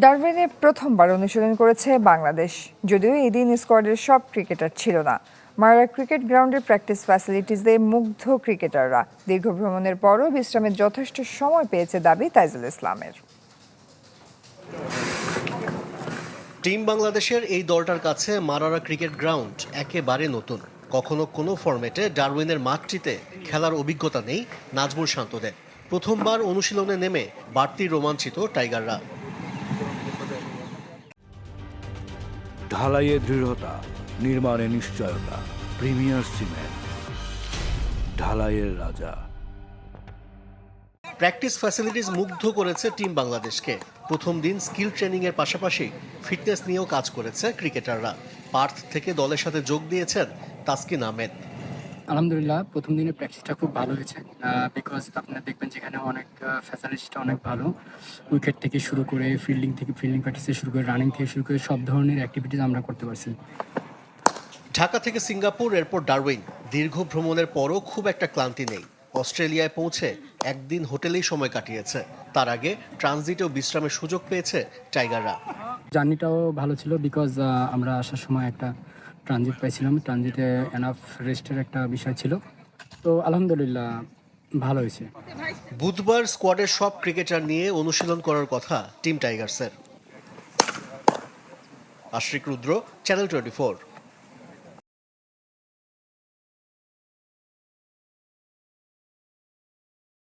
ডারউইনে প্রথমবার অনুশীলন করেছে বাংলাদেশ, যদিও এদিন স্কোয়াডের সব ক্রিকেটার ছিল না। মারা ক্রিকেট গ্রাউন্ডের প্র্যাকটিস ফ্যাসিলিটিসে মুগ্ধ ক্রিকেটাররা। দীর্ঘ ভ্রমণের পরও বিশ্রামের যথেষ্ট সময় পেয়েছে দাবি তাইজুল ইসলামের। টিম বাংলাদেশের এই দলটার কাছে মারারা ক্রিকেট গ্রাউন্ড একেবারে নতুন। কখনো কোনো ফরম্যাটে ডারউইনের মাঠটিতে খেলার অভিজ্ঞতা নেই নাজমুল শান্তদের। প্রথমবার অনুশীলনে নেমে বাড়তি রোমাঞ্চিত টাইগাররা। ঢালাইয়ে দৃঢ়তা, নির্মাণে নিশ্চয়তা। প্রিমিয়ার সিমেন্ট, ঢালাইয়ের রাজা। প্র্যাকটিস ফ্যাসিলিটিস মুগ্ধ করেছে টিম বাংলাদেশকে। প্রথম দিন স্কিল ট্রেনিং এর পাশাপাশি ফিটনেস নিয়েও কাজ করেছে ক্রিকেটাররা। পার্থ থেকে দলের সাথে যোগ দিয়েছেন তাসকিন আহমেদ। আলহামদুলিল্লাহ, প্রথম দিনের প্র্যাকটিসটা খুব ভালো হয়েছে, বিকজ আপনারা দেখবেন যেখানে অনেক ফ্যাসিলিটিসটা অনেক ভালো। উইকেট থেকে শুরু করে ফিল্ডিং প্র্যাকটিস থেকে শুরু করে রানিং থেকে শুরু করে সব ধরনের অ্যাক্টিভিটিস আমরা করতে পারছি। ঢাকা থেকে সিঙ্গাপুর, এরপর ডারউইন। দীর্ঘ ভ্রমণের পরও খুব একটা ক্লান্তি নেই। অস্ট্রেলিয়ায় পৌঁছে একদিন হোটেলেই সময় কাটিয়েছে। তার আগে ট্রানজিটেও বিশ্রামের সুযোগ পেয়েছে টাইগাররা। জার্নিটাও ভালো ছিল, বিকজ আমরা আসার সময় একটা ট্রানজিট পাইছিলাম। ট্রানজিটে এনাফ রেস্টের একটা বিষয় ছিল, তো আলহামদুলিল্লাহ ভালো হয়েছে। বুধবার স্কোয়াডের সব ক্রিকেটার নিয়ে অনুশীলন করার কথা টিম টাইগার্সের। আশরিক রুদ্র, চ্যানেল 24।